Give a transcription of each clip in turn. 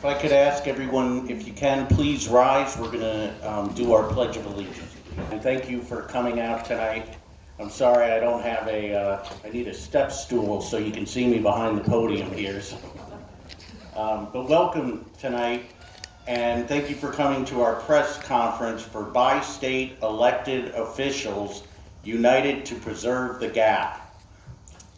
If I could ask everyone, if you can, please rise. We're going to do our Pledge of Allegiance. And thank you for coming out tonight. I'm sorry I don't have I need a step stool so you can see me behind the podium here. But welcome tonight, and thank you for coming to our press conference for Bi-State Elected Officials United to Preserve the Gap.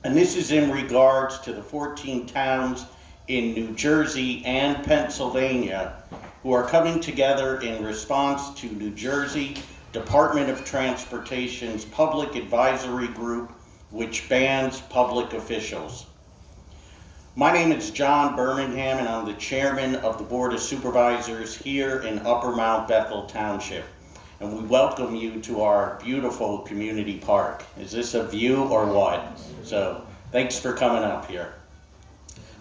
And this is in regards to the 14 towns in New Jersey and Pennsylvania who are coming together in response to New Jersey Department of Transportation's Public Advisory Group, which bans public officials. My name is John Birmingham, and I'm the chairman of the Board of Supervisors here in Upper Mount Bethel Township. And we welcome you to our beautiful community park. Is this a view or what? So thanks for coming up here.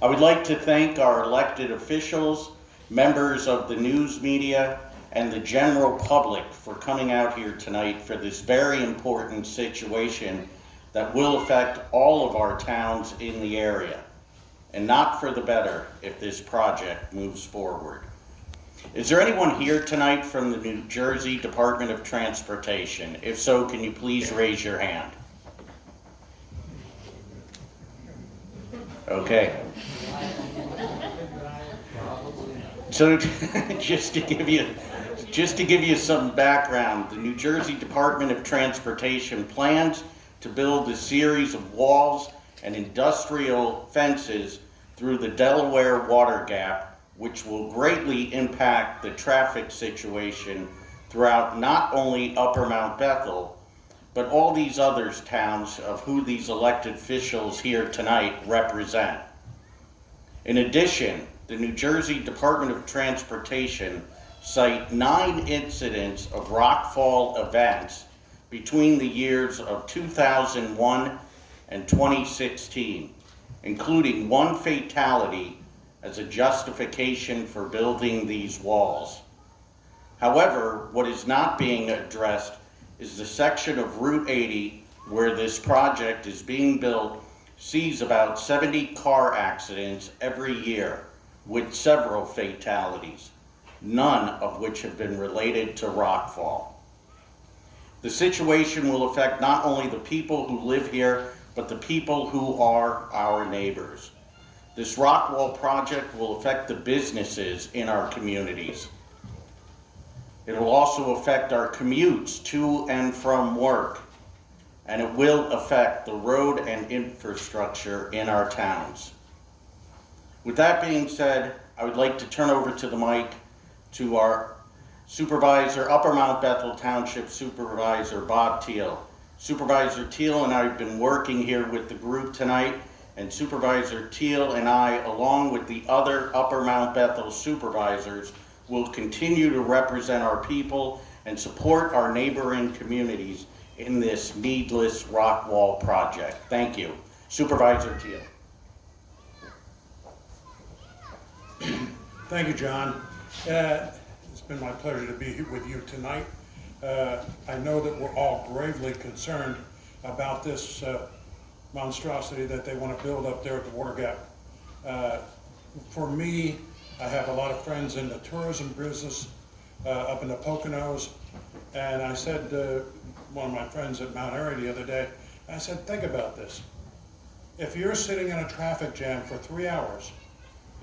I would like to thank our elected officials, members of the news media, and the general public for coming out here tonight for this very important situation that will affect all of our towns in the area, and not for the better if this project moves forward. Is there anyone here tonight from the New Jersey Department of Transportation? If so, can you please raise your hand? Okay. So just to give you some background, the New Jersey Department of Transportation plans to build a series of walls and industrial fences through the Delaware Water Gap, which will greatly impact the traffic situation throughout not only Upper Mount Bethel, but all these other towns of who these elected officials here tonight represent. In addition, the New Jersey Department of Transportation cite 9 incidents of rockfall events between the years of 2001 and 2016, including 1 fatality as a justification for building these walls. However, what is not being addressed is the section of Route 80 where this project is being built sees about 70 car accidents every year, with several fatalities, none of which have been related to rockfall. The situation will affect not only the people who live here, but the people who are our neighbors. This rockwall project will affect the businesses in our communities. It will also affect our commutes to and from work, and it will affect the road and infrastructure in our towns. With that being said, I would like to turn over to the mic to our Supervisor, Upper Mount Bethel Township Supervisor Bob Teal. Supervisor Teal and I have been working here with the group tonight, and Supervisor Teal and I, along with the other Upper Mount Bethel supervisors, will continue to represent our people and support our neighboring communities in this needless rock wall project. Thank you. Supervisor Teal. Thank you, John. It's been my pleasure to be here with you tonight. I know that we're all gravely concerned about this monstrosity that they want to build up there at the Water Gap. For me, I have a lot of friends in the tourism business up in the Poconos, and I said to one of my friends at Mount Airy the other day, I said, think about this. If you're sitting in a traffic jam for 3 hours,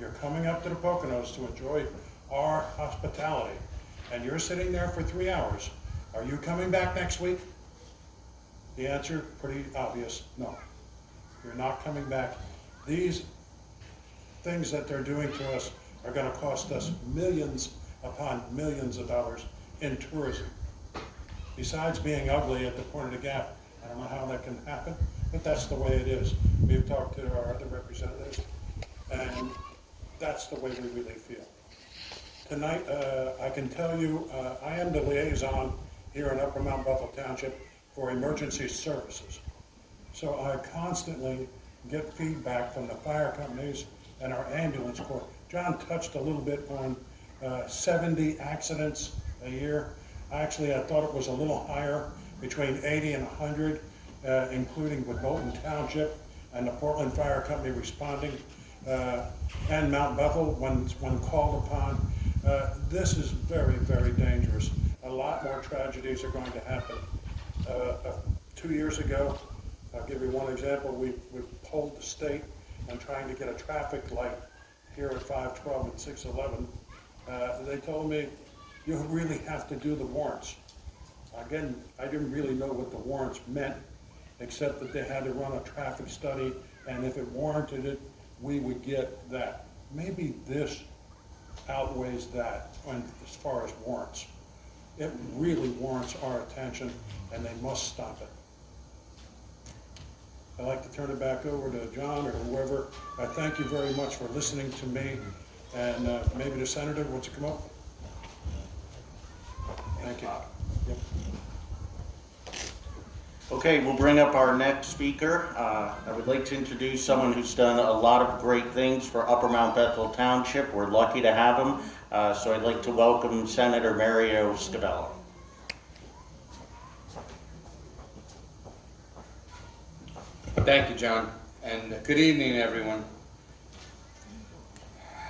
you're coming up to the Poconos to enjoy our hospitality, and you're sitting there for 3 hours, are you coming back next week? The answer, pretty obvious, no. You're not coming back. These things that they're doing to us are going to cost us millions upon millions of dollars in tourism. Besides being ugly at the point of the gap, I don't know how that can happen, but that's the way it is. We've talked to our other representatives, and that's the way we really feel. Tonight, I can tell you, I am the liaison here in Upper Mount Bethel Township for emergency services. So I constantly get feedback from the fire companies and our ambulance corps. John touched a little bit on 70 accidents a year. Actually, I thought it was a little higher, between 80 and 100, including with Bolton Township and the Portland Fire Company responding. and Mount Bethel when called upon. This is very, very dangerous. A lot more tragedies are going to happen. 2 years ago, I'll give you one example, we polled the state on trying to get a traffic light here at 512 and 611. They told me, you really have to do the warrants. Again, I didn't really know what the warrants meant, except that they had to run a traffic study, and if it warranted it, we would get that. Maybe this outweighs that as far as warrants. It really warrants our attention, and they must stop it. I'd like to turn it back over to John or whoever. I thank you very much for listening to me, and maybe the senator wants to come up. Thank you. Yep. Okay, we'll bring up our next speaker. I would like to introduce someone who's done a lot of great things for Upper Mount Bethel Township. We're lucky to have him. So I'd like to welcome Senator Mario Scavello. Thank you, John, and good evening, everyone.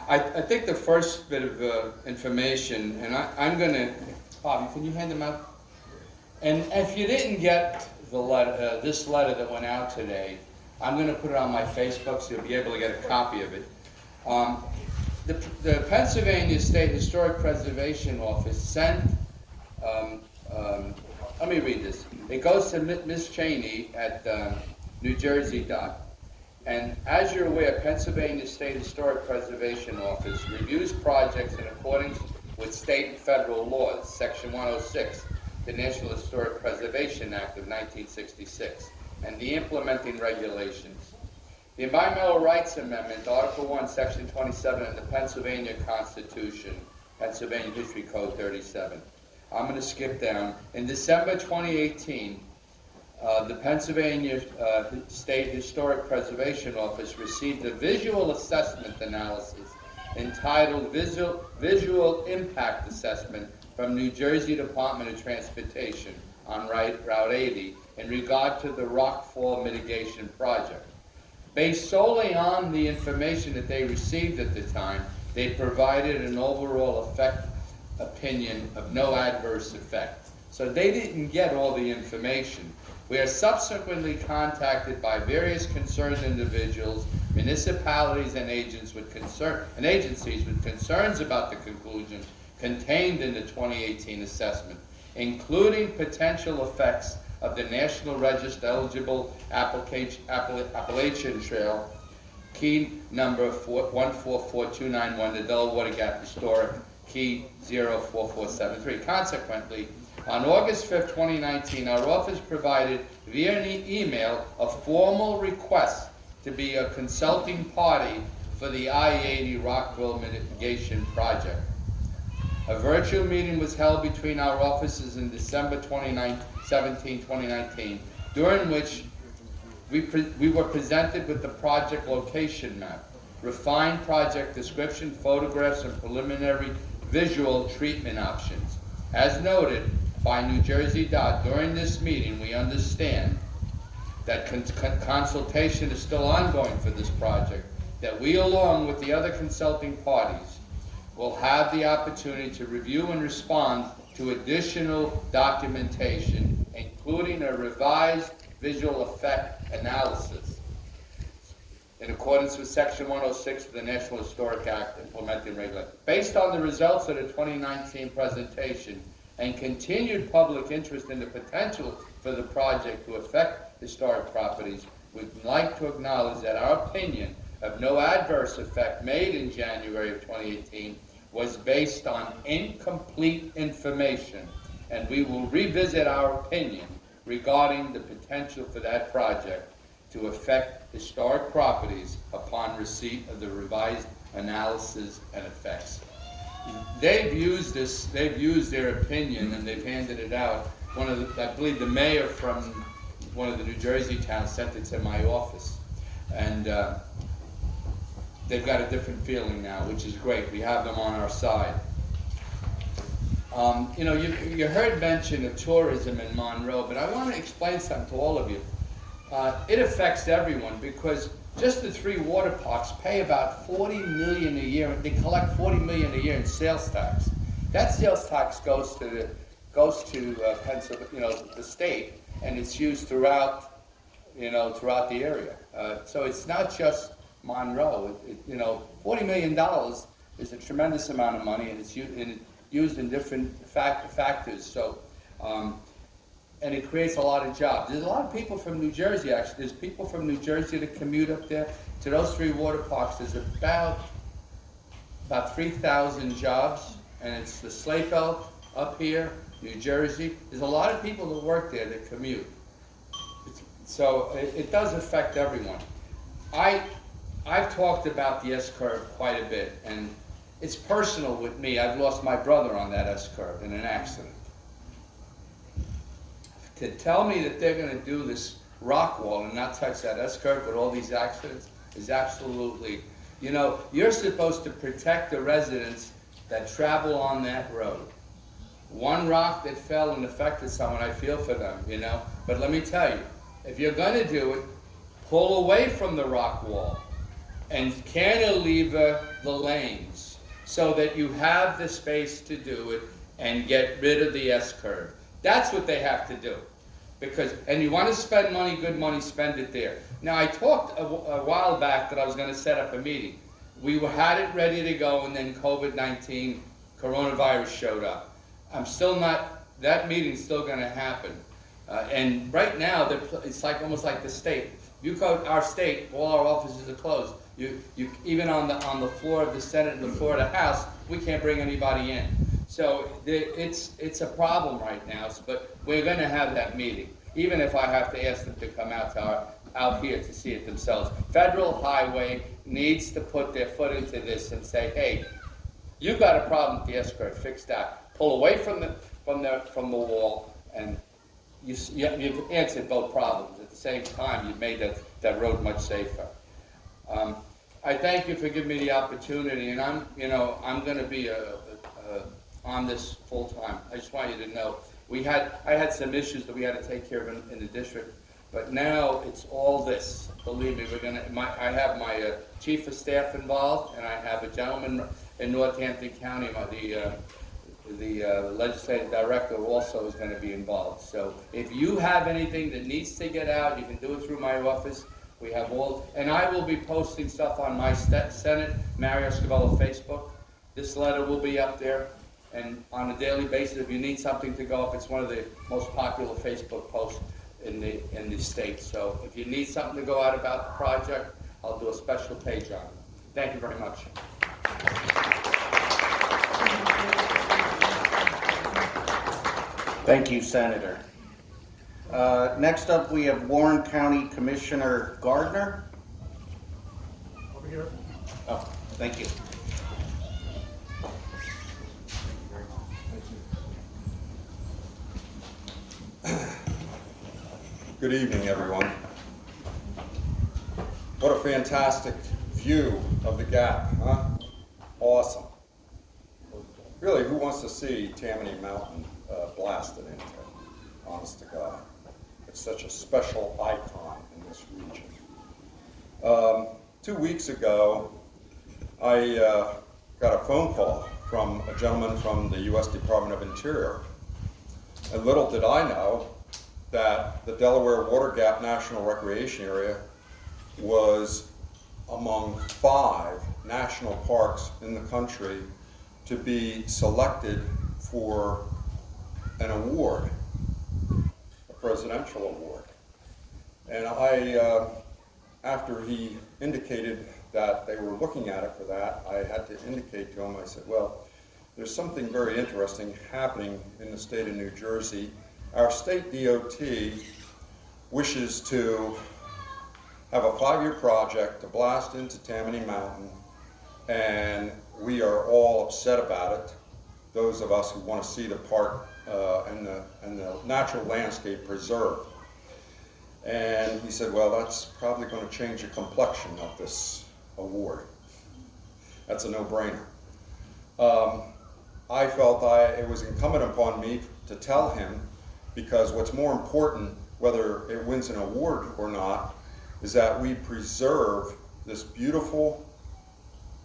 I think the first bit of information, and I'm going to, Bobby, can you hand them out? And if you didn't get the letter, this letter that went out today, I'm going to put it on my Facebook so you'll be able to get a copy of it. The Pennsylvania State Historic Preservation Office sent, let me read this. It goes to Ms. Cheney at New Jersey Dot. And as you're aware, Pennsylvania State Historic Preservation Office reviews projects in accordance with state and federal laws, Section 106, the National Historic Preservation Act of 1966, and the implementing regulations. The Environmental Rights Amendment, Article 1, Section 27 of the Pennsylvania Constitution, Pennsylvania History Code 37. I'm going to skip down. In December 2018, the Pennsylvania State Historic Preservation Office received a visual assessment analysis entitled Visual Impact Assessment from New Jersey Department of Transportation on Route 80 in regard to the rockfall mitigation project. Based solely on the information that they received at the time, they provided an overall opinion of no adverse effect. So they didn't get all the information. We are subsequently contacted by various concerned individuals, municipalities, and agencies with concerns about the conclusion contained in the 2018 assessment, including potential effects of the National Register Eligible Appalachian Trail, key number 144291, the Delaware Gap Historic, key 04473. Consequently, on August 5th, 2019, our office provided via an email a formal request to be a consulting party for the I-80 Rockville Mitigation Project. A virtual meeting was held between our offices in December 17, 2019, during which we were presented with the project location map, refined project description, photographs, and preliminary visual treatment options. As noted by New Jersey Dot, during this meeting, we understand that consultation is still ongoing for this project, that we, along with the other consulting parties, will have the opportunity to review and respond to additional documentation, including a revised visual effect analysis in accordance with Section 106 of the National Historic Act implementing regulations. Based on the results of the 2019 presentation and continued public interest in the potential for the project to affect historic properties, we'd like to acknowledge that our opinion of no adverse effect made in January of 2018 was based on incomplete information, and we will revisit our opinion regarding the potential for that project to affect historic properties upon receipt of the revised analysis and effects. They've used their opinion, and they've handed it out. I believe the mayor from one of the New Jersey towns sent it to my office, and they've got a different feeling now, which is great. We have them on our side. You know, you heard mention of tourism in Monroe, but I want to explain something to all of you. it affects everyone because just the 3 water parks pay about $40 million a year. They collect $40 million a year in sales tax. That sales tax goes to Pennsylvania, the state, and it's used throughout, throughout the area. So it's not just Monroe. $40 million is a tremendous amount of money, and it's used in different factors. So. And it creates a lot of jobs. There's a lot of people from New Jersey, actually. There's people from New Jersey that commute up there to those 3 water parks. There's about 3,000 jobs, and it's the Slate Belt up here, New Jersey. There's a lot of people that work there that commute. So it does affect everyone. I've talked about the S-curve quite a bit, and it's personal with me. I've lost my brother on that S-curve in an accident. To tell me that they're going to do this rock wall and not touch that S-curve with all these accidents is absolutely, you're supposed to protect the residents that travel on that road. One rock that fell and affected someone, I feel for them, But let me tell you, if you're going to do it, pull away from the rock wall and cantilever the lanes so that you have the space to do it and get rid of the S-curve. That's what they have to do. And you want to spend money, good money, spend it there. Now, I talked a while back that I was going to set up a meeting. We had it ready to go, and then COVID-19, coronavirus showed up. That meeting's still going to happen. And right now, it's almost like the state. You go to our state, all our offices are closed. Even on the floor of the Senate and the floor of the House, we can't bring anybody in. So it's a problem right now, but we're going to have that meeting, even if I have to ask them to come out here to see it themselves. Federal Highway needs to put their foot into this and say, hey, you've got a problem with the S-curve, fix that. Pull away from the wall, and you've answered both problems. At the same time, you've made that road much safer. I thank you for giving me the opportunity, and I'm going to be on this full time. I just want you to know I had some issues that we had to take care of in the district, but now it's all this. Believe me, I have my chief of staff involved, and I have a gentleman in Northampton County, the legislative director also is going to be involved. So if you have anything that needs to get out, you can do it through my office. We have and I will be posting stuff on my Senate, Mario Scavello Facebook. This letter will be up there, and on a daily basis, if you need something to go up, it's one of the most popular Facebook posts in the state. So if you need something to go out about the project, I'll do a special page on it. Thank you very much. Thank you, Senator. Next up, we have Warren County Commissioner Gardner. Over here. Oh, thank you. Good evening, everyone. What a fantastic view of the gap, huh? Awesome. Really, who wants to see Tammany Mountain blasted into? Honest to God. It's such a special icon in this region. 2 weeks ago, I got a phone call from a gentleman from the U.S. Department of Interior. And little did I know that the Delaware Water Gap National Recreation Area was among 5 national parks in the country to be selected for an award, a presidential award. And after he indicated that they were looking at it for that, I had to indicate to him, I said, well, there's something very interesting happening in the state of New Jersey. Our state DOT wishes to have a 5-year project to blast into Tammany Mountain, and we are all upset about it, those of us who want to see the park and the natural landscape preserved. And he said, well, that's probably going to change the complexion of this award. That's a no-brainer. I felt it was incumbent upon me to tell him, because what's more important whether it wins an award or not, is that we preserve this beautiful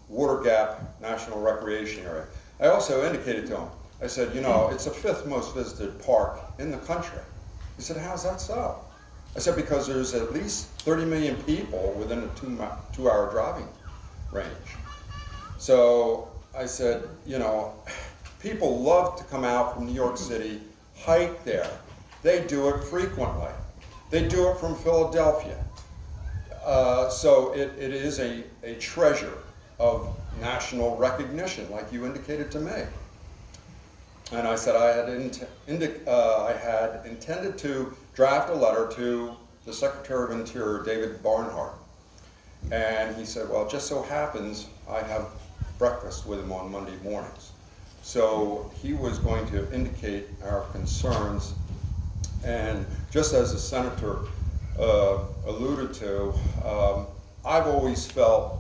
Water Gap National Recreation Area. I also indicated to him, I said, you know, it's the 5th most visited park in the country. He said, how's that so? I said, because there's at least 30 million people within a 2-hour driving range. So I said, you know, people love to come out from New York City, hike there. They do it frequently. They do it from Philadelphia. So it is a treasure of national recognition, like you indicated to me. And I said I had intended to draft a letter to the Secretary of Interior, David Barnhart. And he said, well, it just so happens I have breakfast with him on Monday mornings. So he was going to indicate our concerns. And just as the Senator alluded to, I've always felt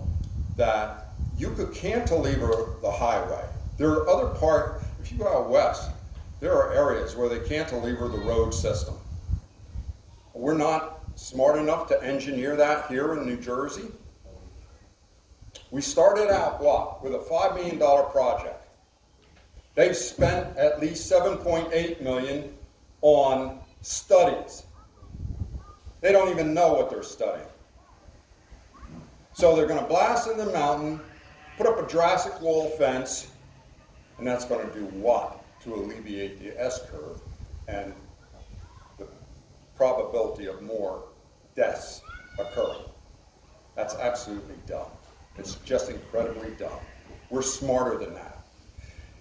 that you could cantilever the highway. There are other parts, if you go out west, there are areas where they cantilever the road system. We're not smart enough to engineer that here in New Jersey. We started out, what, with a $5 million project. They've spent at least $7.8 million on studies. They don't even know what they're studying. So they're going to blast in the mountain, put up a Jurassic wall fence, and that's going to do what? To alleviate the S-curve and the probability of more deaths occurring. That's absolutely dumb. It's just incredibly dumb. We're smarter than that.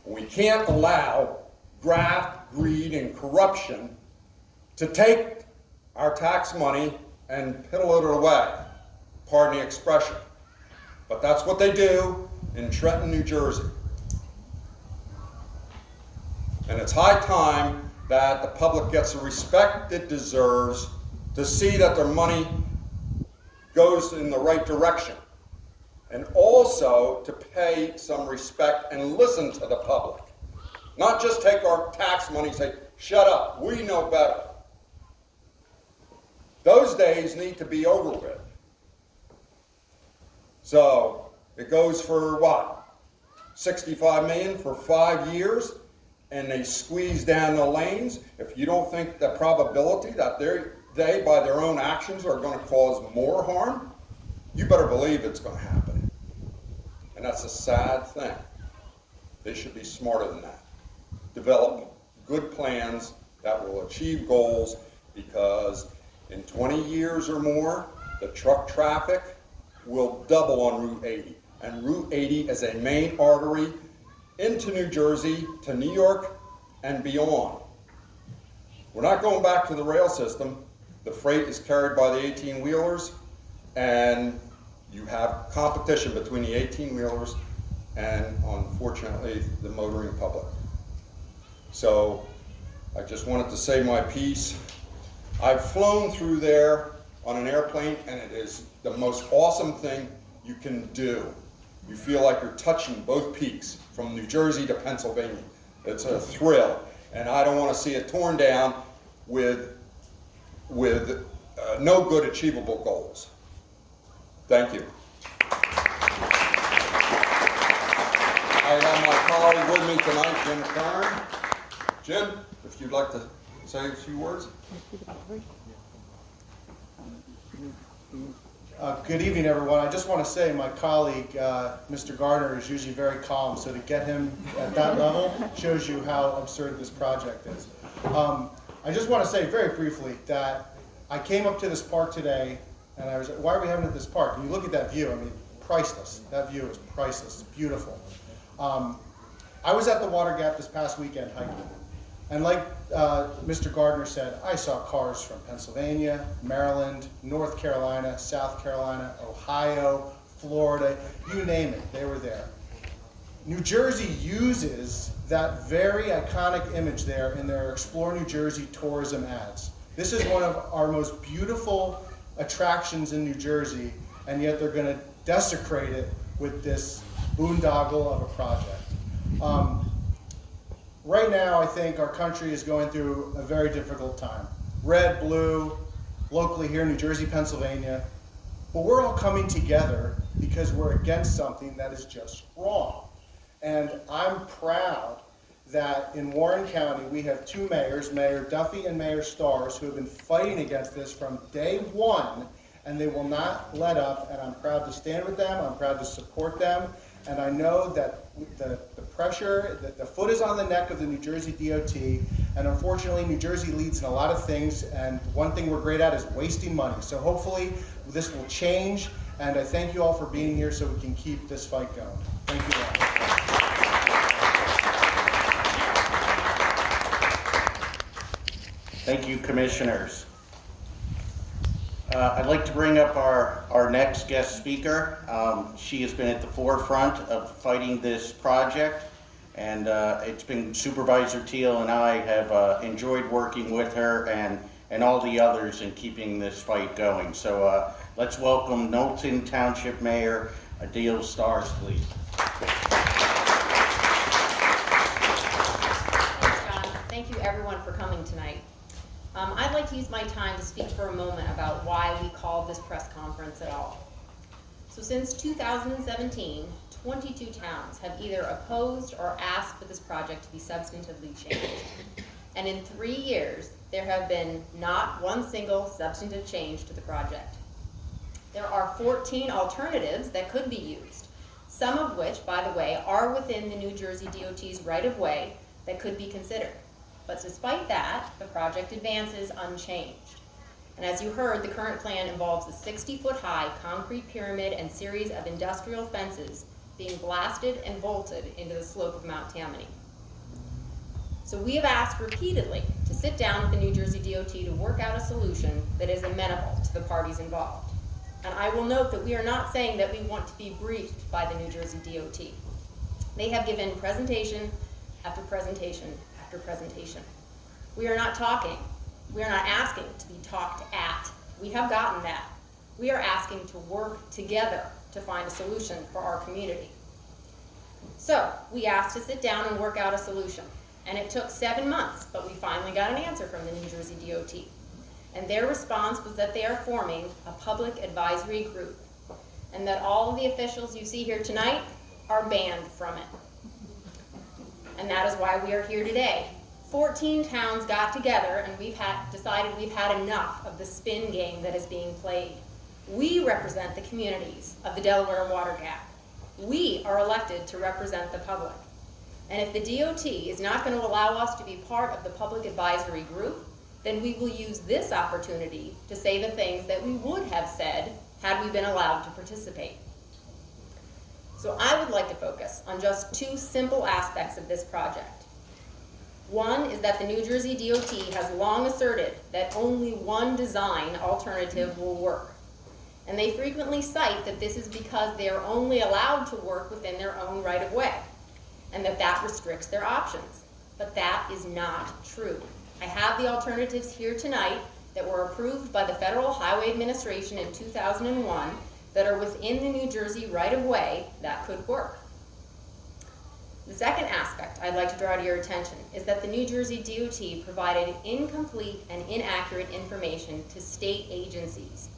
We can't allow graft, greed, and corruption to take our tax money and piddle it away. Pardon the expression. But that's what they do in Trenton, New Jersey. And it's high time that the public gets the respect it deserves to see that their money goes in the right direction. And also to pay some respect and listen to the public. Not just take our tax money and say, shut up, we know better. Those days need to be over with. So it goes for what? $65 million for 5 years, and they squeeze down the lanes. If you don't think the probability that they by their own actions are going to cause more harm, you better believe it's going to happen. And that's a sad thing. They should be smarter than that. Develop good plans that will achieve goals, because in 20 years or more, the truck traffic will double on Route 80. And Route 80 is a main artery into New Jersey, to New York, and beyond. We're not going back to the rail system. The freight is carried by the 18-wheelers, and you have competition between the 18-wheelers and, unfortunately, the motoring public. So I just wanted to say my piece. I've flown through there on an airplane, and it is the most awesome thing you can do. You feel like you're touching both peaks from New Jersey to Pennsylvania. It's a thrill, and I don't want to see it torn down with no good achievable goals. Thank you. I have my colleague with me tonight, Jim Kern. Jim, if you'd like to say a few words. Good evening, everyone. I just want to say my colleague, Mr. Garner, is usually very calm, so to get him at that level shows you how absurd this project is. I just want to say very briefly that I came up to this park today, and I was like, why are we having it at this park? And you look at that view, I mean, priceless. That view is priceless. It's beautiful. I was at the Water Gap this past weekend hiking, and like Mr. Gardner said, I saw cars from Pennsylvania, Maryland, North Carolina, South Carolina, Ohio, Florida, you name it, they were there. New Jersey uses that very iconic image there in their Explore New Jersey tourism ads. This is one of our most beautiful attractions in New Jersey, and yet they're going to desecrate it with this boondoggle of a project. Right now, I think our country is going through a very difficult time. red, blue, locally here in New Jersey, Pennsylvania. But we're all coming together because we're against something that is just wrong. And I'm proud that in Warren County we have two mayors, Mayor Duffy and Mayor Stars, who have been fighting against this from day one, and they will not let up, and I'm proud to stand with them, I'm proud to support them, and I know that the pressure, that the foot is on the neck of the New Jersey DOT, and unfortunately New Jersey leads in a lot of things, and one thing we're great at is wasting money. So hopefully this will change, and I thank you all for being here so we can keep this fight going. Thank you all. Thank you, commissioners. I'd like to bring up our next guest speaker. She has been at the forefront of fighting this project, and it's been Supervisor Teal and I have enjoyed working with her and all the others in keeping this fight going. So let's welcome Knowlton Township Mayor Adele Stars, please. Thanks, John. Thank you, everyone, for coming tonight. I'd like to use my time to speak for a moment about why we called this press conference at all. So since 2017, 22 towns have either opposed or asked for this project to be substantively changed. And in 3 years, there have been not one single substantive change to the project. There are 14 alternatives that could be used, some of which, by the way, are within the New Jersey DOT's right-of-way that could be considered. But despite that, the project advances unchanged. And as you heard, the current plan involves a 60-foot-high concrete pyramid and series of industrial fences being blasted and bolted into the slope of Mount Tammany. So we have asked repeatedly to sit down with the New Jersey DOT to work out a solution that is amenable to the parties involved. And I will note that we are not saying that we want to be briefed by the New Jersey DOT. They have given presentation after presentation after presentation. We are not talking. We are not asking to be talked at. We have gotten that. We are asking to work together to find a solution for our community. So we asked to sit down and work out a solution. And it took 7 months, but we finally got an answer from the New Jersey DOT. And their response was that they are forming a public advisory group, and that all of the officials you see here tonight are banned from it. And that is why we are here today. 14 towns got together and decided we've had enough of the spin game that is being played. We represent the communities of the Delaware Water Gap. We are elected to represent the public. And if the DOT is not going to allow us to be part of the public advisory group, then we will use this opportunity to say the things that we would have said had we been allowed to participate. So I would like to focus on just two simple aspects of this project. One is that the New Jersey DOT has long asserted that only one design alternative will work. And they frequently cite that this is because they are only allowed to work within their own right-of-way, and that restricts their options. But that is not true. I have the alternatives here tonight that were approved by the Federal Highway Administration in 2001 that are within the New Jersey right-of-way that could work. The second aspect I'd like to draw to your attention is that the New Jersey DOT provided incomplete and inaccurate information to state agencies.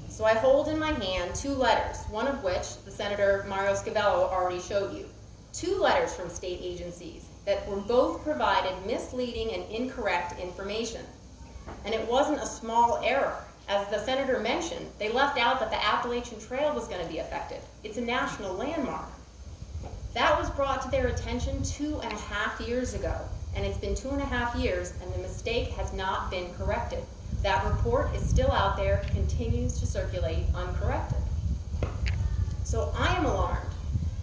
So I hold in my hand two letters, one of which the Senator Mario Scavello already showed you. Two letters from state agencies that were both provided misleading and incorrect information. And it wasn't a small error. As the senator mentioned, they left out that the Appalachian Trail was going to be affected. It's a national landmark. That was brought to their attention 2.5 years ago, and it's been 2.5 years, and the mistake has not been corrected. That report is still out there, continues to circulate uncorrected. So I am alarmed,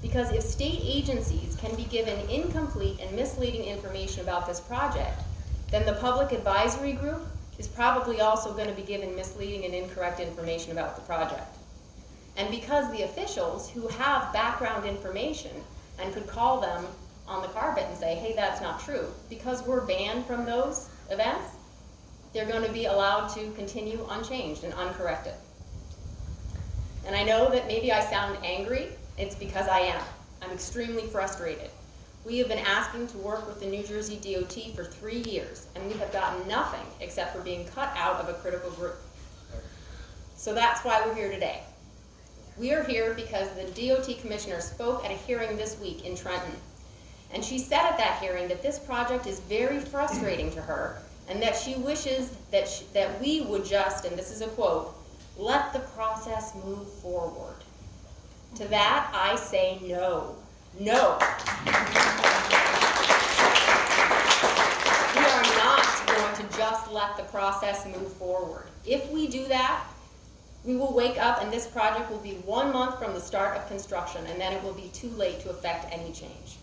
because if state agencies can be given incomplete and misleading information about this project, then the public advisory group is probably also going to be given misleading and incorrect information about the project. And because the officials who have background information and could call them on the carpet and say, hey, that's not true, because we're banned from those events, they're going to be allowed to continue unchanged and uncorrected. And I know that maybe I sound angry. It's because I am. I'm extremely frustrated. We have been asking to work with the New Jersey DOT for 3 years, and we have gotten nothing except for being cut out of a critical group. So that's why we're here today. We are here because the DOT commissioner spoke at a hearing this week in Trenton. And she said at that hearing that this project is very frustrating to her and that she wishes that we would just, and this is a quote, let the process move forward. To that, I say no. No. We are not going to just let the process move forward. If we do that, we will wake up and this project will be 1 month from the start of construction, and then it will be too late to effect any change.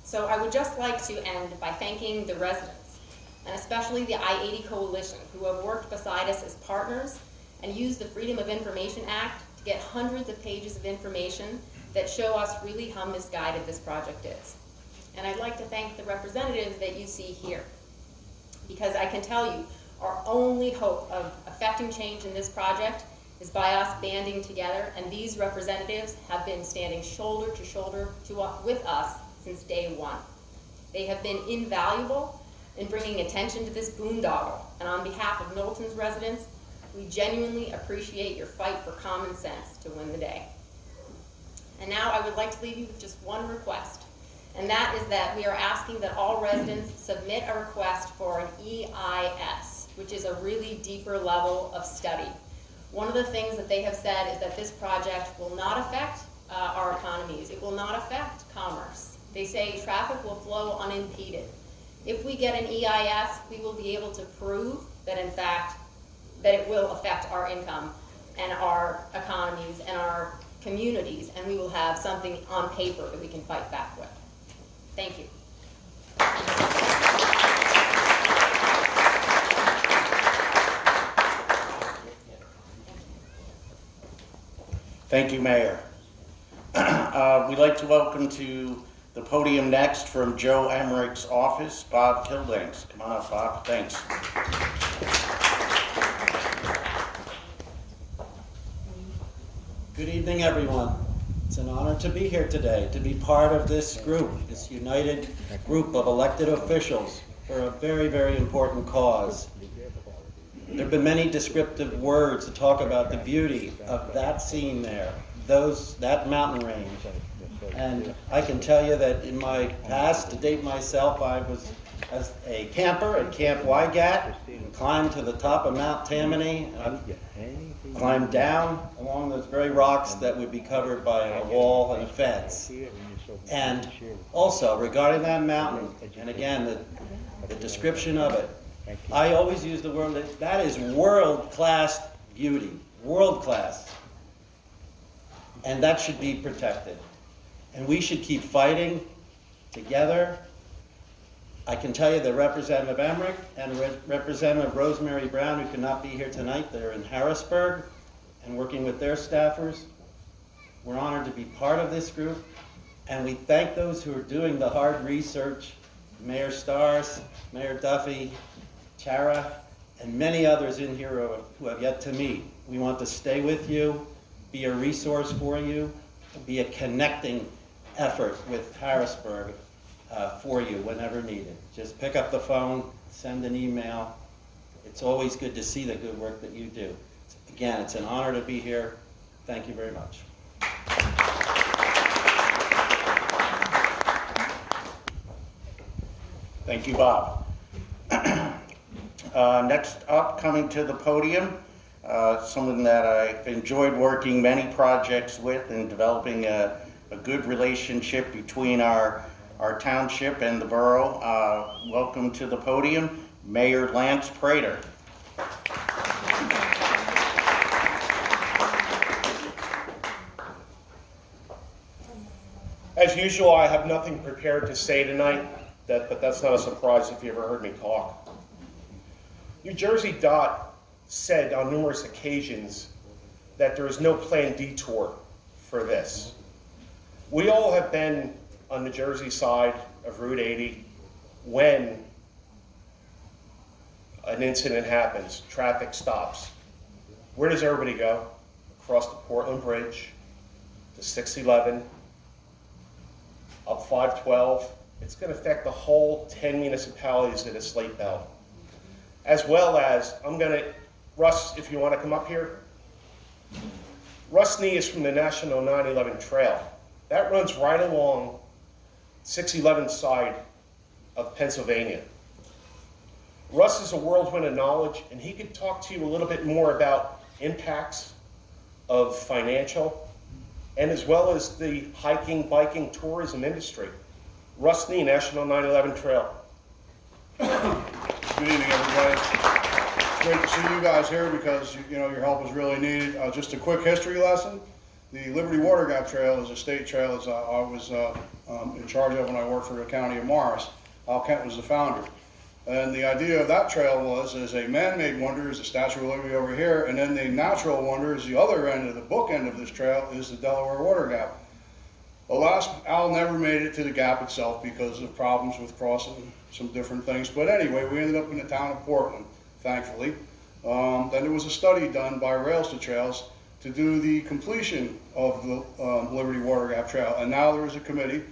So I would just like to end by thanking the residents, and especially the I-80 Coalition, who have worked beside us as partners and used the Freedom of Information Act to get hundreds of pages of information that show us really how misguided this project is. And I'd like to thank the representatives that you see here, because I can tell you, our only hope of affecting change in this project is by us banding together, and these representatives have been standing shoulder to shoulder with us since day one. They have been invaluable in bringing attention to this boondoggle, and on behalf of Knowlton's residents, we genuinely appreciate your fight for common sense to win the day. And now I would like to leave you with just one request, and that is that we are asking that all residents submit a request for an EIS, which is a really deeper level of study. One of the things that they have said is that this project will not affect our economies. It will not affect commerce. They say traffic will flow unimpeded. If we get an EIS, we will be able to prove that in fact that it will affect our income and our economies and our communities, and we will have something on paper that we can fight back with. Thank you. Thank you, Mayor. We'd like to welcome to the podium next from Joe Emmerich's office, Bob Kilbanks. Come on up, Bob. Thanks. Good evening, everyone. It's an honor to be here today, to be part of this group, this united group of elected officials for a very, very important cause. There have been many descriptive words to talk about the beauty of that scene there, that mountain range. And I can tell you that in my past, to date myself, I was as a camper at Camp Wygat, and climbed to the top of Mount Tammany, and I've climbed down along those very rocks that would be covered by a wall and a fence. And also, regarding that mountain, and again, the description of it, I always use the word that is world-class beauty, world-class. And that should be protected. And we should keep fighting together. I can tell you that Representative Emmerich and Representative Rosemary Brown, who cannot be here tonight, they're in Harrisburg and working with their staffers. We're honored to be part of this group. And we thank those who are doing the hard research, Mayor Stars, Mayor Duffy, Tara, and many others in here who have yet to meet. We want to stay with you, be a resource for you, be a connecting effort with Harrisburg for you whenever needed. Just pick up the phone, send an email. It's always good to see the good work that you do. Again, it's an honor to be here. Thank you very much. Thank you, Bob. Next up, coming to the podium, someone that I've enjoyed working many projects with and developing a good relationship between our township and the borough. Welcome to the podium, Mayor Lance Prater. As usual, I have nothing prepared to say tonight, but that's not a surprise if you ever heard me talk. New Jersey DOT said on numerous occasions that there is no planned detour for this. We all have been on the Jersey side of Route 80 when an incident happens, traffic stops. Where does everybody go? Across the Portland Bridge to 611 up 512. It's going to affect the whole 10 municipalities in the Slate Belt. As well as, Russ, if you want to come up here. Russ Nee is from the National 911 Trail. That runs right along 611 side of Pennsylvania. Russ is a whirlwind of knowledge, and he could talk to you a little bit more about impacts of financial, and as well as the hiking, biking, tourism industry. Russ Nee, National 911 Trail. Good evening, everybody. It's great to see you guys here because your help is really needed. Just a quick history lesson. The Liberty Water Gap Trail is a state trail as I was in charge of when I worked for the county of Morris. Al Kent was the founder. And the idea of that trail was as a man-made wonder is the Statue of Liberty over here, and then the natural wonder is the other end of the bookend of this trail is the Delaware Water Gap. Alas, Al never made it to the gap itself because of problems with crossing some different things. But anyway, we ended up in the town of Portland, thankfully. Then there was a study done by Rails to Trails to do the completion of the Liberty Water Gap Trail. And now there is a committee,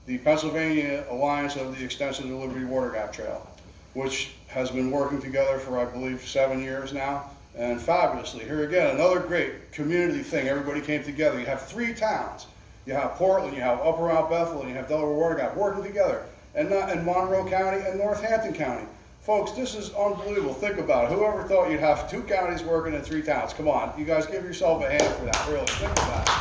the Pennsylvania Alliance of the Extension of the Liberty Water Gap Trail, which has been working together for, I believe, 7 years now, and fabulously. Here again, another great community thing. Everybody came together. You have 3 towns. You have Portland, you have Upper Mount Bethel, and you have Delaware Water Gap working together, and Monroe County and Northampton County. Folks, this is unbelievable. Think about it. Whoever thought you'd have 2 counties working in 3 towns? Come on, you guys give yourself a hand for that, really. Think about it.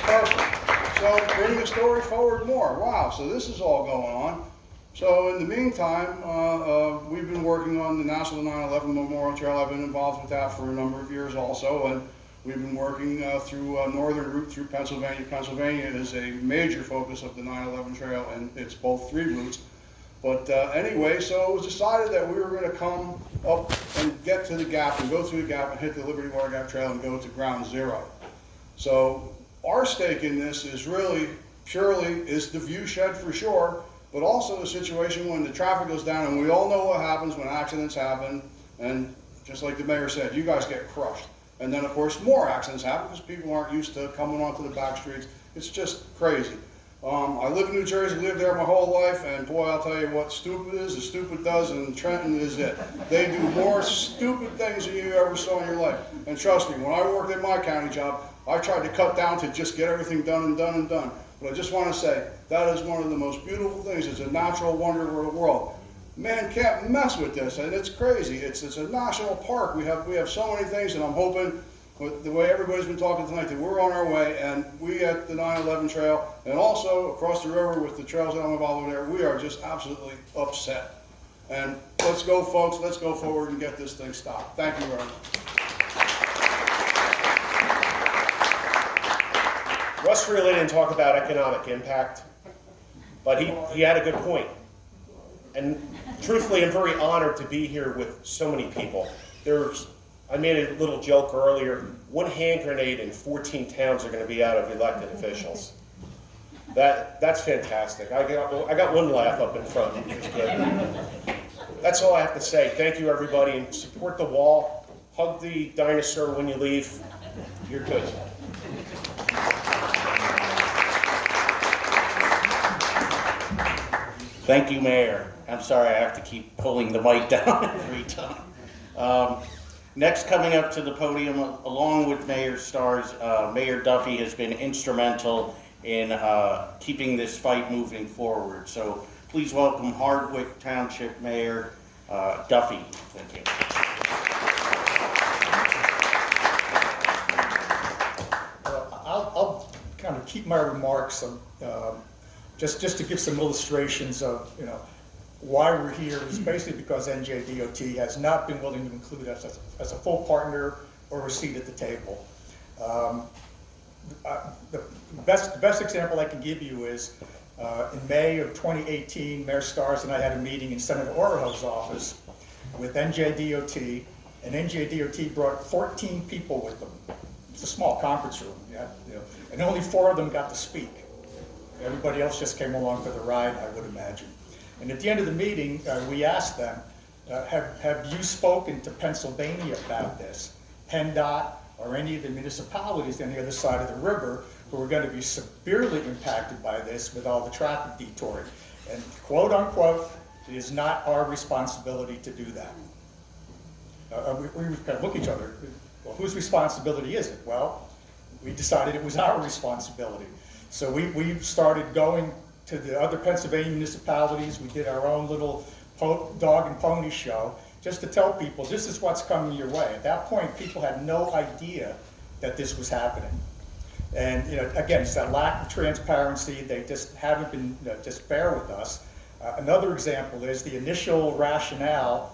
Perfect. So bring the story forward more. Wow, so this is all going on. So in the meantime, we've been working on the National 9/11 Memorial Trail. I've been involved with that for a number of years also, and we've been working through a northern route through Pennsylvania. Pennsylvania is a major focus of the 9/11 Trail, and it's both 3 routes. But anyway, so it was decided that we were going to come up and get to the gap and go through the gap and hit the Liberty Water Gap Trail and go to ground zero. So our stake in this is really purely is the view shed for sure, but also the situation when the traffic goes down, and we all know what happens when accidents happen, and just like the mayor said, you guys get crushed. And then of course more accidents happen because people aren't used to coming onto the back streets. It's just crazy. I live in New Jersey, lived there my whole life, and boy, I'll tell you what stupid is, the stupid does, and Trenton is it. They do more stupid things than you ever saw in your life. And trust me, when I worked at my county job, I tried to cut down to just get everything done and done and done. But I just want to say, that is one of the most beautiful things. It's a natural wonder of the world. Man can't mess with this, and it's crazy. It's a national park. We have so many things, and I'm hoping, with the way everybody's been talking tonight, that we're on our way, and we at the 9/11 Trail, and also across the river with the trails that I'm involved with there, we are just absolutely upset. And let's go, folks. Let's go forward and get this thing stopped. Thank you very much. Russ really didn't talk about economic impact, but he had a good point. And truthfully, I'm very honored to be here with so many people. I made a little joke earlier. 1 hand grenade and 14 towns are going to be out of elected officials. That's fantastic. I got 1 laugh up in front, which is good. That's all I have to say. Thank you, everybody, and support the wall. Hug the dinosaur when you leave. You're good. Thank you, Mayor. I'm sorry I have to keep pulling the mic down every time. Next coming up to the podium, along with Mayor Stars, Mayor Duffy has been instrumental in keeping this fight moving forward. So please welcome Hardwick Township Mayor Duffy. Thank you. I'll kind of keep my remarks just to give some illustrations of why we're here is basically because NJDOT has not been willing to include us as a full partner or a seat at the table. The best example I can give you is in May of 2018, Mayor Stars and I had a meeting in Senator Orho's office with NJDOT, and NJDOT brought 14 people with them. It's a small conference room, and only 4 of them got to speak. Everybody else just came along for the ride, I would imagine. And at the end of the meeting, we asked them, have you spoken to Pennsylvania about this? PennDOT, or any of the municipalities on the other side of the river who are going to be severely impacted by this with all the traffic detouring. And quote unquote, it is not our responsibility to do that. We kind of look at each other, well, whose responsibility is it? Well, we decided it was our responsibility. So we started going to the other Pennsylvania municipalities. We did our own little dog and pony show just to tell people this is what's coming your way. At that point, people had no idea that this was happening. And again, it's that lack of transparency. They just haven't been just fair with us. Another example is the initial rationale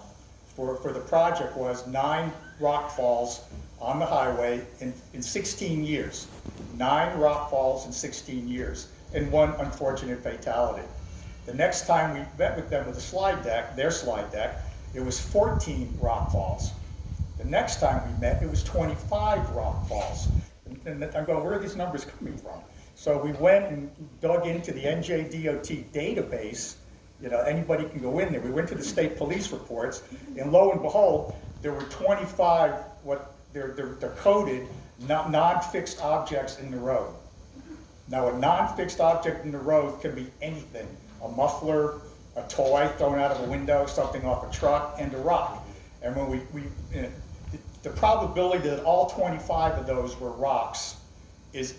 for the project was 9 rock falls on the highway in 16 years. 9 rock falls in 16 years, and 1 unfortunate fatality. The next time we met with them with a slide deck, their slide deck, it was 14 rock falls. The next time we met, it was 25 rock falls. And I'm going, where are these numbers coming from? So we went and dug into the NJDOT database. Anybody can go in there. We went to the state police reports, and lo and behold, there were 25 what they're coded non-fixed objects in the road. Now, a non-fixed object in the road can be anything: a muffler, a toy thrown out of a window, something off a truck, and a rock. And when the probability that all 25 of those were rocks is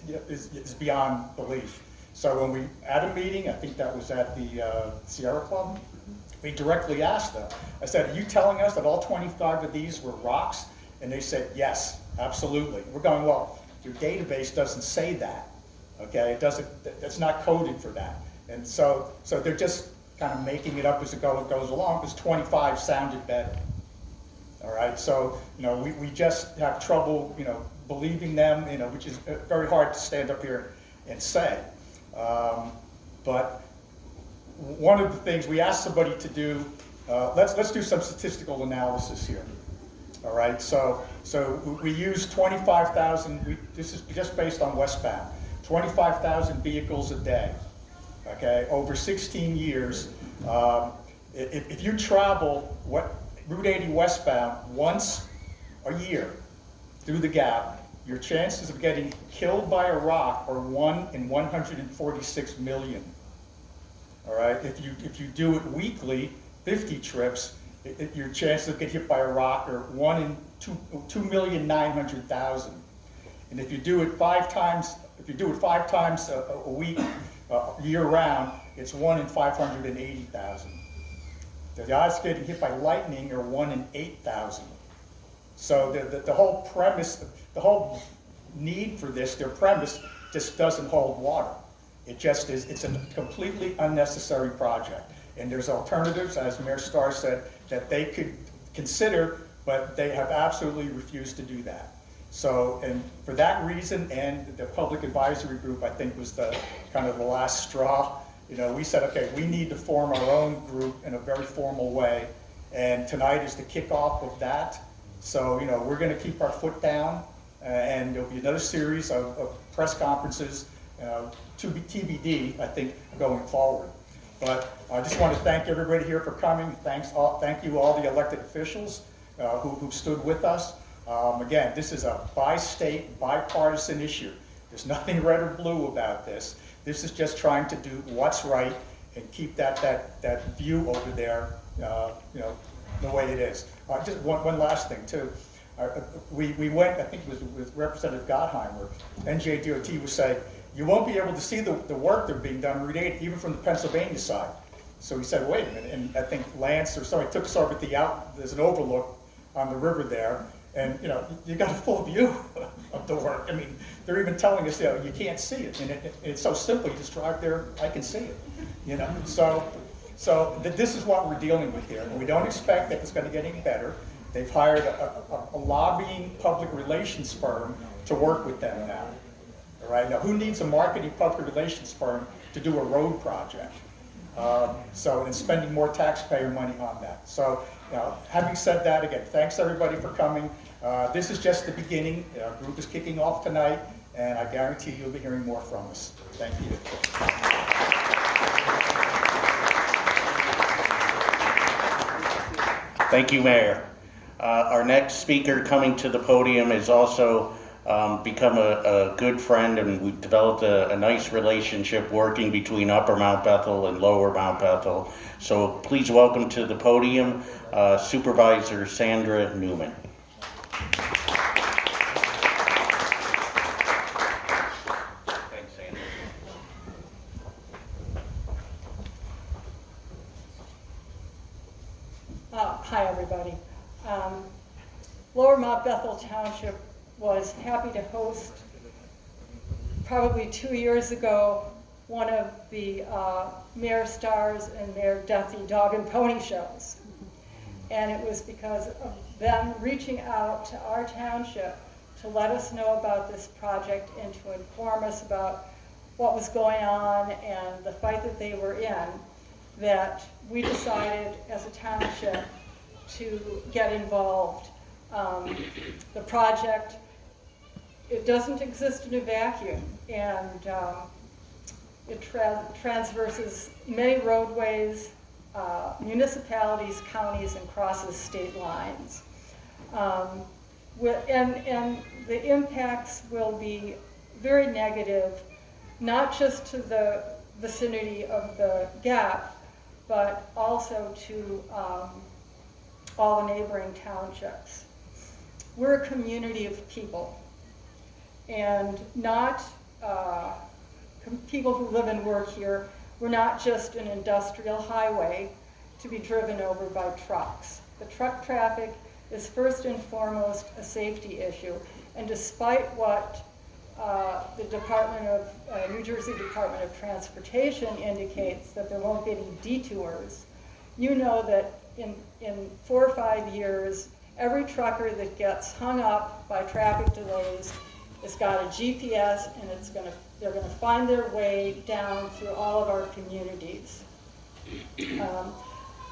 beyond belief. So when we had a meeting, I think that was at the Sierra Club, we directly asked them. I said, "Are you telling us that all 25 of these were rocks?" And they said, "Yes, absolutely." We're going, "Well, your database doesn't say that, okay? It doesn't. It's not coded for that." And so they're just kind of making it up as it goes along, because 25 sounded better. All right, so we just have trouble believing them, which is very hard to stand up here and say. But one of the things we asked somebody to do, let's do some statistical analysis here. All right, so we use 25,000. This is just based on westbound, 25,000 vehicles a day. Okay, over 16 years. If you travel Route 80 westbound once a year through the gap, your chances of getting killed by a rock are 1 in 146 million. All right, if you do it weekly, 50 trips, your chances of getting hit by a rock are 1 in 2,900,000. And if you do it 5 times, a week, year round, it's 1 in 580,000. The odds of getting hit by lightning are 1 in 8,000. So the whole premise, the whole need for this, their premise just doesn't hold water. It just is, it's a completely unnecessary project. And there's alternatives, as Mayor Starr said, that they could consider, but they have absolutely refused to do that. So, and for that reason, and the public advisory group, I think, was the kind of the last straw. We said, okay, we need to form our own group in a very formal way, and tonight is the kickoff of that. So, we're going to keep our foot down, and there'll be another series of press conferences, to be TBD, I think, going forward. But I just want to thank everybody here for coming. Thank you all the elected officials who stood with us. Again, this is a bi-state, bipartisan issue. There's nothing red or blue about this. This is just trying to do what's right and keep that view over there, the way it is. Just one last thing too. We went, I think it was with Representative Gottheimer. NJDOT was saying, you won't be able to see the work that are being done on Route 8, even from the Pennsylvania side. So he said, wait a minute, and I think Lance or somebody took us over at there's an overlook on the river there, and you got a full view of the work. I mean, they're even telling us, you can't see it, and it's so simple. You just drive there, I can see it. So this is what we're dealing with here, and we don't expect that it's going to get any better. They've hired a lobbying public relations firm to work with them now. All right, now who needs a marketing public relations firm to do a road project? And spending more taxpayer money on that. So, having said that, again, thanks everybody for coming. This is just the beginning. Our group is kicking off tonight, and I guarantee you'll be hearing more from us. Thank you. Thank you, Mayor. Our next speaker coming to the podium is also become a good friend, and we've developed a nice relationship working between Upper Mount Bethel and Lower Mount Bethel. So please welcome to the podium Supervisor Sandra Newman. Thanks, Sandra. Hi, everybody. Lower Mount Bethel Township was happy to host, probably 2 years ago, one of the Mayor Stars and their Deathy Dog and Pony shows. And it was because of them reaching out to our township to let us know about this project and to inform us about what was going on and the fight that they were in, that we decided as a township to get involved. The project, it doesn't exist in a vacuum, and it traverses many roadways, municipalities, counties, and crosses state lines. And the impacts will be very negative, not just to the vicinity of the gap, but also to all the neighboring townships. We're a community of people, and not people who live and work here. We're not just an industrial highway to be driven over by trucks. The truck traffic is first and foremost a safety issue, and despite what the New Jersey Department of Transportation indicates, that there won't be any detours, you know that in 4 or 5 years, every trucker that gets hung up by traffic delays has got a GPS, and they're going to find their way down through all of our communities.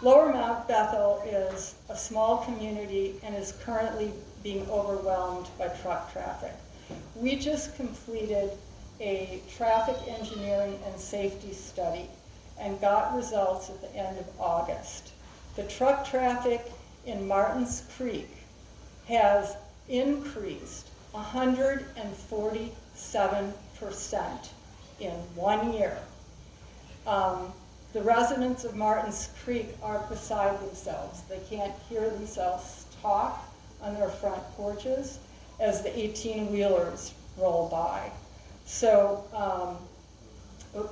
Lower Mount Bethel is a small community and is currently being overwhelmed by truck traffic. We just completed a traffic engineering and safety study and got results at the end of August. The truck traffic in Martins Creek has increased 147% in 1 year. The residents of Martins Creek are beside themselves. They can't hear themselves talk on their front porches as the 18-wheelers roll by. So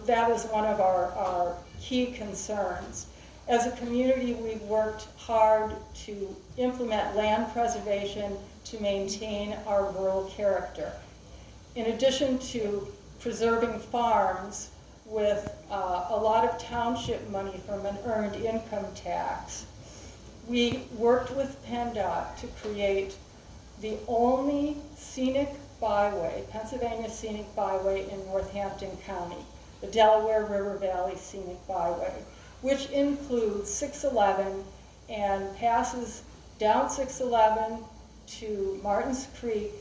that is one of our key concerns. As a community, we've worked hard to implement land preservation to maintain our rural character. In addition to preserving farms with a lot of township money from an earned income tax, we worked with PennDOT to create the only scenic byway, Pennsylvania Scenic Byway in Northampton County, the Delaware River Valley Scenic Byway, which includes 611 and passes down 611 to Martins Creek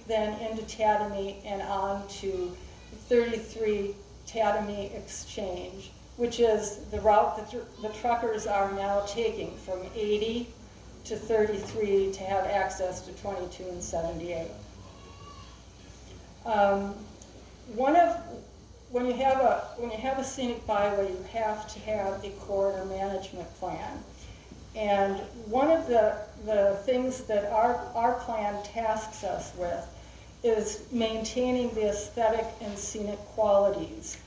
then into Tatamy and on to 33 Tatamy Exchange, which is the route that the truckers are now taking from 80 to 33 to have access to 22 and 78. When you have a scenic byway, you have to have a corridor management plan. And one of the things that our plan tasks us with is maintaining the aesthetic and scenic qualities.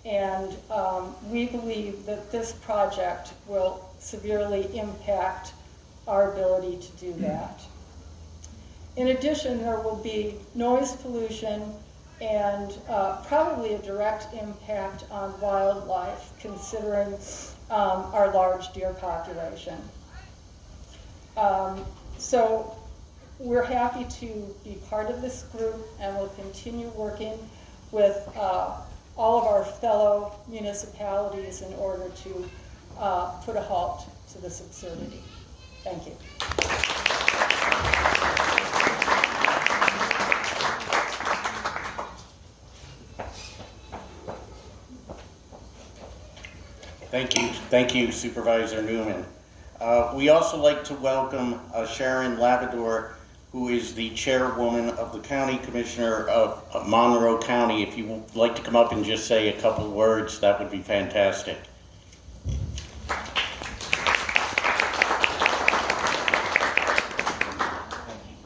And we believe that this project will severely impact our ability to do that. In addition, there will be noise pollution and probably a direct impact on wildlife, considering our large deer population. So we're happy to be part of this group, and we'll continue working with all of our fellow municipalities in order to put a halt to this absurdity. Thank you. Thank you, Supervisor Newman. We also like to welcome Sharon Labrador, who is the chairwoman of the County Commissioner of Monroe County. If you would like to come up and just say a couple words, that would be fantastic.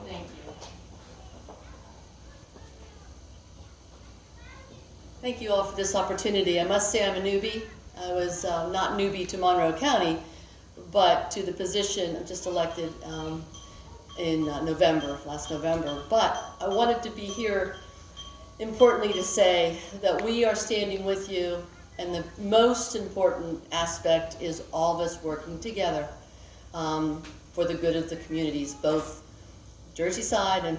Thank you. Thank you all for this opportunity. I must say I'm a newbie. I was not newbie to Monroe County, but to the position just elected in last November. But I wanted to be here importantly to say that we are standing with you, and the most important aspect is all of us working together for the good of the communities, both Jersey side and